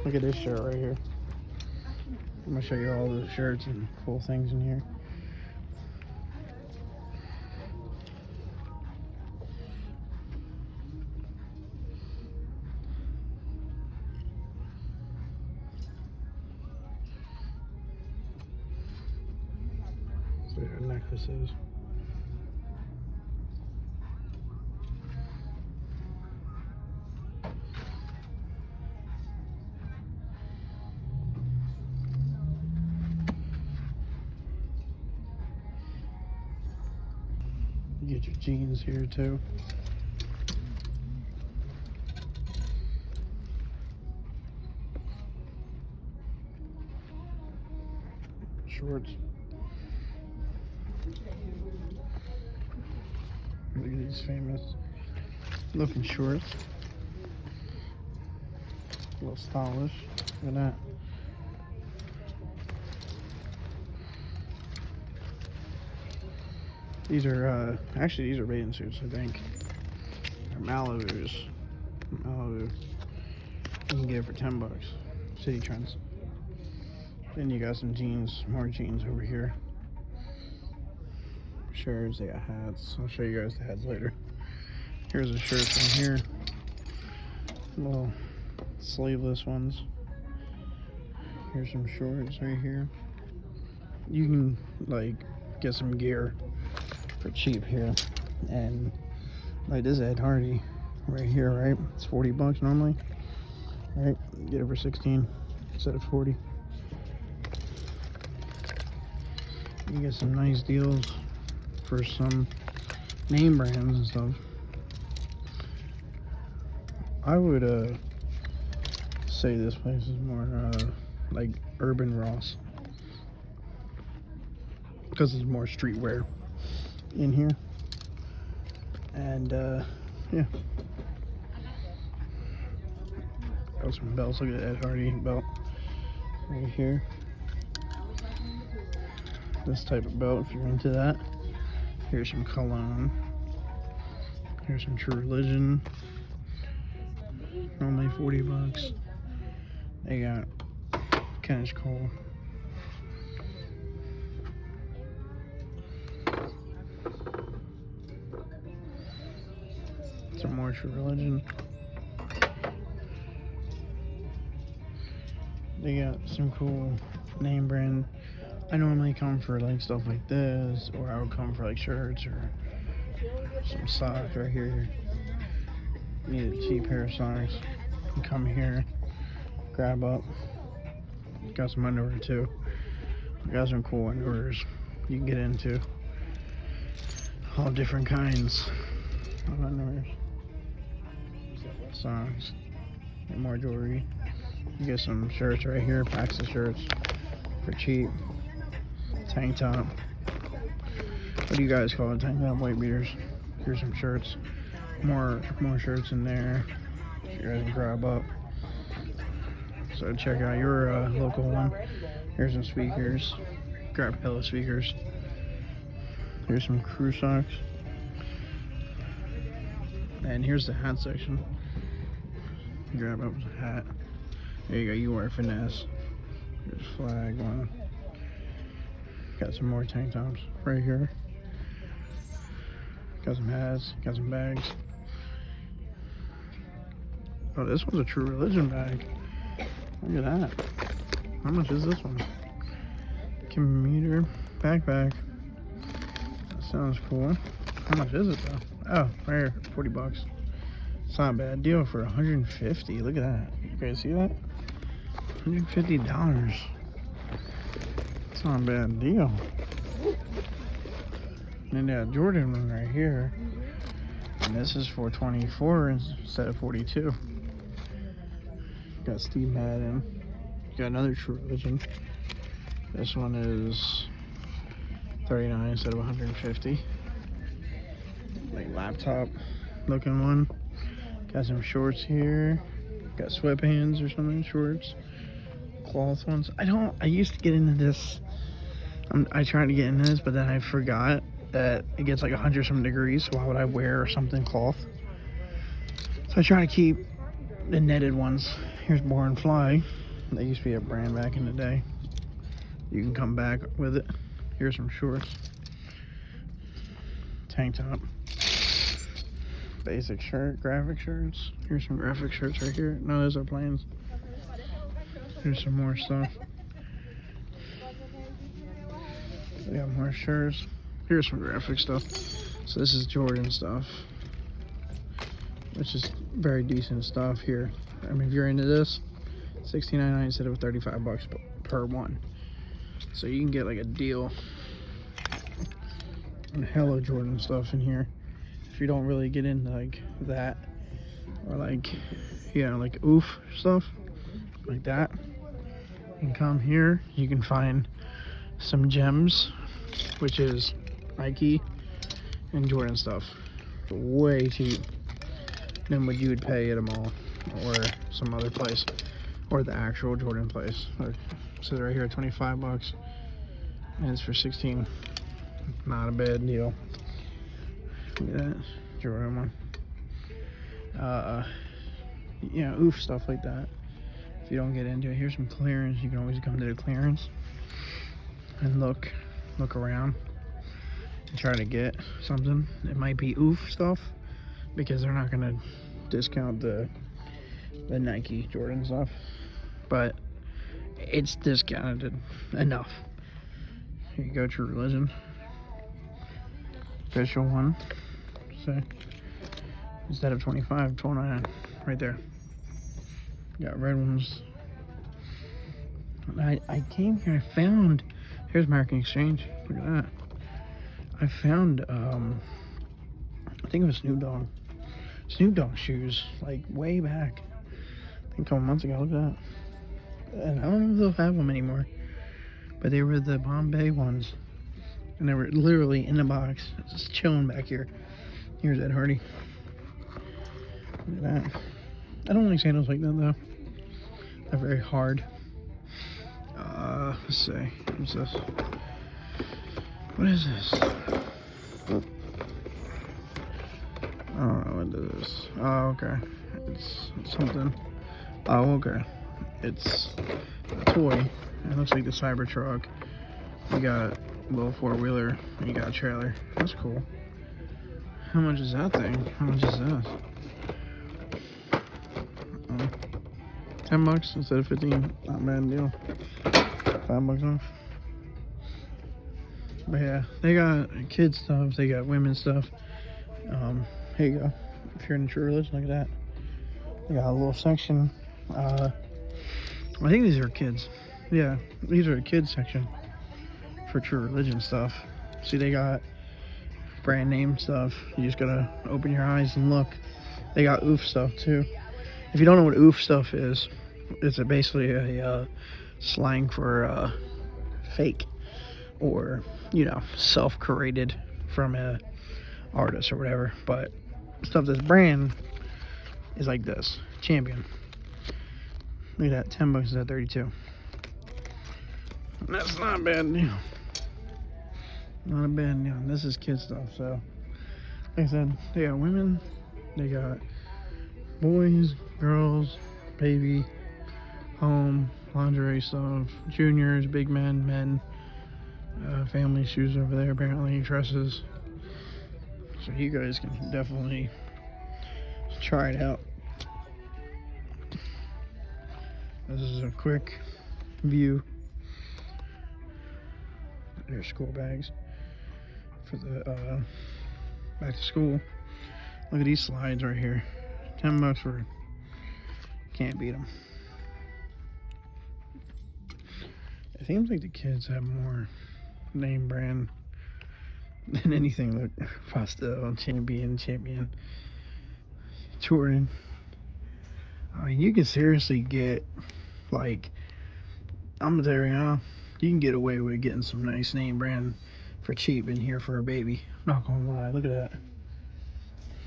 Look at this shirt right here. I'm gonna show you all the shirts and cool things in here. So there are necklaces. You get your jeans here too. Shorts. Look at these famous looking shorts. A little stylish. Look at that. These are actually these are bathing suits, I think. They're Malibus. Malibu. You can get it for $10. Citi Trends. Then you got some jeans, more jeans over here. Shirts, they got hats. I'll show you guys the hats later. Here's a shirt from here. Little sleeveless ones. Here's some shorts right here. You can like get some gear for cheap here, and like this Ed Hardy right here, right? It's $40 normally, right? Get it for 16 instead of 40. You get some nice deals for some name brands and stuff. I would say this place is more like Urban Ross, because it's more streetwear in here. And yeah, got some belts. Look at Ed Hardy belt right here. This type of belt if you're into that. Here's some cologne. Here's some True Religion, normally $40. They got Kenneth Cole. Some more True Religion. They got some cool name brand. I normally come for like stuff like this, or I would come for like shirts or some socks right here. Need a cheap pair of socks. You come here, grab up. Got some underwear too. Got some cool underwears you can get into. All different kinds of underwears. Socks and more jewelry. You get some shirts right here, packs of shirts for cheap. Tank top. What do you guys call it? Tank top, white beaters. Here's some shirts. More shirts in there. You guys can grab up. So check out your local one. Here's some speakers. Grab pillow speakers. Here's some crew socks. And here's the hat section. Grab up a hat. There you go. You wear finesse. Here's a flag one. Got some more tank tops right here. Got some hats. Got some bags. Oh, this one's a True Religion bag. Look at that. How much is this one? Commuter backpack. That sounds cool. How much is it though? Oh, right here, $40. It's not a bad deal for $150. Look at that. You guys see that? $150. It's not a bad deal. And they got Jordan one right here. And this is for $24 instead of $42. Got Steve Madden. Got another True Religion. This one is $39 instead of $150. Like laptop looking one. Got some shorts here. Got sweatpants or something, shorts. Cloth ones. I used to get into this. I tried to get into this, but then I forgot that it gets like 100 some degrees. So why would I wear something cloth? So I try to keep the netted ones Here's Born Fly. They used to be a brand back in the day. You can come back with it. Here's some shorts. Tank top. Basic shirt, graphic shirts. Here's some graphic shirts right here. No, those are plains. Here's some more stuff. We got more shirts. Here's some graphic stuff. So this is Jordan stuff, which is very decent stuff here. I mean, if you're into this, $16.99 instead of $35 per one. So you can get like a deal on hella Jordan stuff in here. If you don't really get into like that, or like, you know, like oof stuff like that, you can come here. You can find some gems, which is Nike and Jordan stuff, for way cheap than what you would pay at a mall or some other place, or the actual Jordan place. Look, it says right here $25 and it's for 16. Not a bad deal. Look at that Jordan one. You know, oof stuff like that. If you don't get into it, here's some clearance. You can always come to the clearance and look around and try to get something. It might be oof stuff because they're not gonna discount the Nike Jordan stuff, but it's discounted enough. Here you go, True Religion. Official one. So instead of 25, 29 right there. Got red ones. I came here, I found, here's American Exchange. Look at that. I found I think it was Snoop Dogg shoes, like way back, I think a couple months ago. Look at that. And I don't know if they'll have them anymore, but they were the Bombay ones, and they were literally in the box, just chilling back here. Here's Ed Hardy. Look at that. I don't like sandals like that though. They're very hard. Let's see. What's this? What is this? I don't know what this is. Oh, okay. It's something. Oh, okay. It's a toy. It looks like the Cybertruck. You got a little four-wheeler and you got a trailer. That's cool. How much is that thing? How much is this? $10 instead of 15. Not a bad deal. $5 off. But yeah, they got kids stuff. They got women's stuff. Here you go. If you're in True Religion, look at that. They got a little section. I think these are kids. Yeah, these are a kids section for True Religion stuff. See, they got brand name stuff. You just gotta open your eyes and look. They got oof stuff too. If you don't know what oof stuff is, it's basically a slang for fake, or, you know, self-created from a artist or whatever. But stuff that's brand is like this. Champion. Look at that. $10 is at 32. That's not a bad deal. Not a bad deal. This is kid stuff. So, like I said, they got women, they got boys, girls, baby, home, lingerie stuff, juniors, big men, family shoes over there, apparently, dresses. So you guys can definitely try it out. This is a quick view. There's school bags for the back to school. Look at these slides right here. $10 for, can't beat them. It seems like the kids have more name brand than anything. Look, Pastel, Champion, Jordan. I mean, you can seriously get, like, I'm gonna tell you now, you can get away with getting some nice name brand for cheap in here for a baby. I'm not gonna lie, look at that.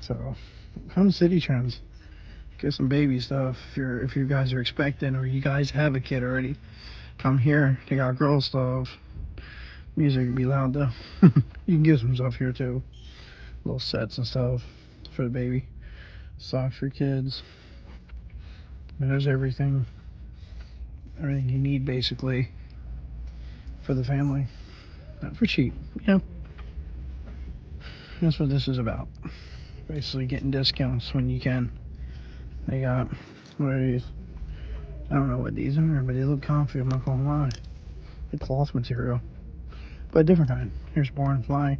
So, come to Citi Trends, get some baby stuff. If you guys are expecting, or you guys have a kid already, come here. They got girl stuff. Music can be loud though. You can get some stuff here too. Little sets and stuff for the baby. Socks for kids. There's everything you need basically for the family, not for cheap. Yeah, that's what this is about. Basically getting discounts when you can. They got, what are these? I don't know what these are, but they look comfy, I'm not gonna lie. It's cloth material, but a different kind. Here's Born Fly.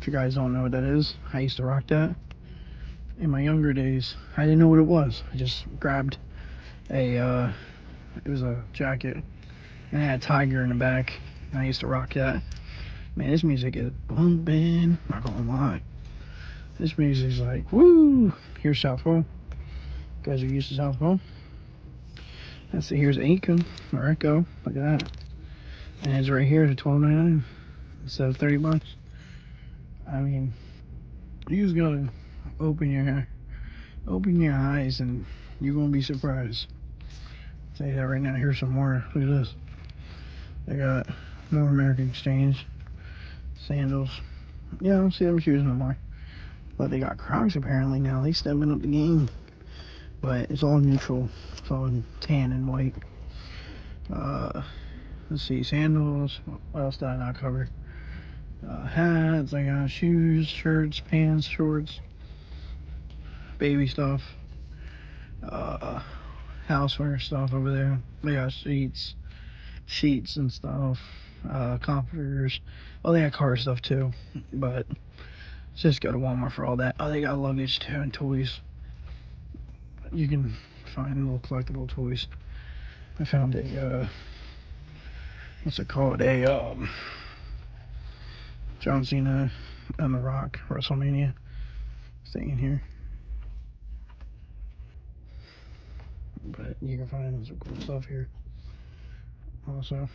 If you guys don't know what that is, I used to rock that. In my younger days, I didn't know what it was. I just grabbed it was a jacket, and it had a tiger in the back, and I used to rock that. Man, this music is bumping, not gonna lie. This music's like, woo! Here's South Pole. You guys are used to South Pole. Here's Echo, or Echo, look at that. And it's right here at $12.99 instead of $30. I mean, you just gotta open your eyes and you're gonna be surprised. I'll tell you that right now. Here's some more. Look at this. They got more American Exchange sandals. Yeah, I don't see them shoes no more. But they got Crocs apparently now. They stepping up the game. But it's all neutral. It's all tan and white. Let's see, sandals. What else did I not cover? Hats. I got shoes, shirts, pants, shorts, baby stuff. Houseware stuff over there. They got sheets and stuff. Comforters. Oh, they got car stuff too. But just go to Walmart for all that. Oh, they got luggage too and toys. You can find little collectible toys. I found a what's it called? John Cena on the Rock WrestleMania thing in here. But you can find some cool stuff here also.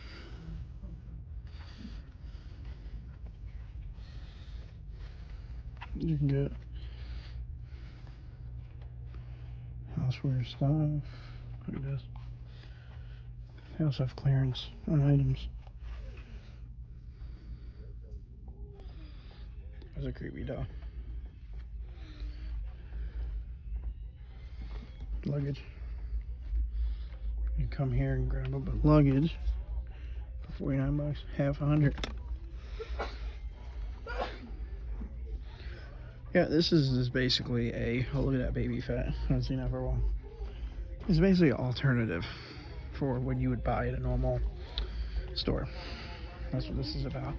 You can get houseware stuff. Look at this. They also have clearance on items. That's a creepy dog. Luggage. You come here and grab up a luggage for $49, half $100. Yeah, this is basically oh, look at that baby fat. I haven't seen that for a while. It's basically an alternative for what you would buy at a normal store. That's what this is about.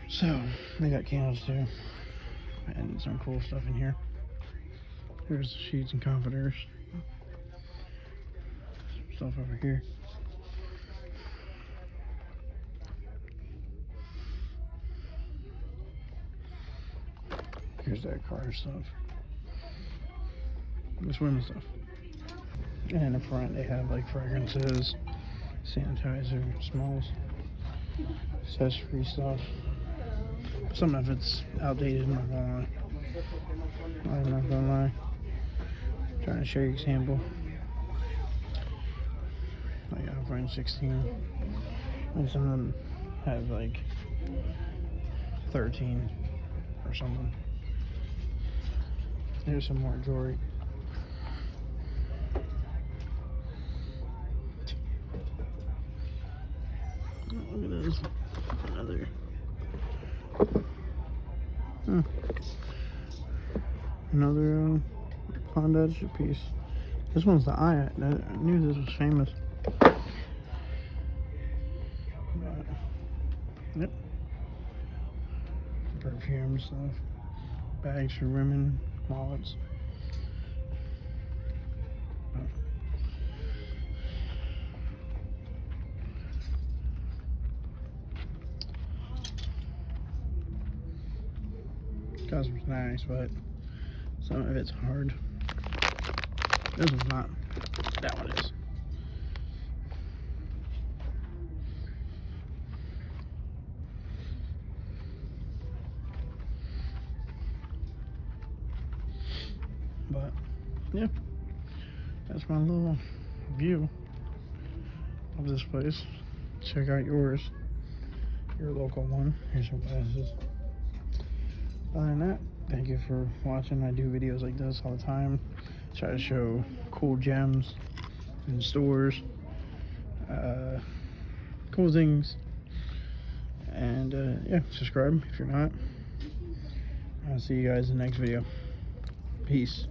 So, they got candles too. And some cool stuff in here. There's the sheets and comforters. Stuff over here. Here's that car stuff. This women's stuff. And in the front they have like fragrances, sanitizer, smells, accessory stuff. Some of it's outdated, I'm not gonna lie. Trying to show you an example. Like iPhone 16. And some of them have like 13 or something. Here's some more jewelry. Oh, look at this. Another. Another Honda piece. This one's the eye. I knew this was famous. But, yep. Perfume stuff. Bags for women. Wallets. Customer's nice, but some of it's hard. This one's not. That one is. But yeah, that's my little view of this place. Check out yours, your local one. Here's some glasses. Other than that, Thank you for watching. I do videos like this all the time. Try to show cool gems in stores, cool things, and yeah, subscribe if you're not. I'll see you guys in the next video. Peace.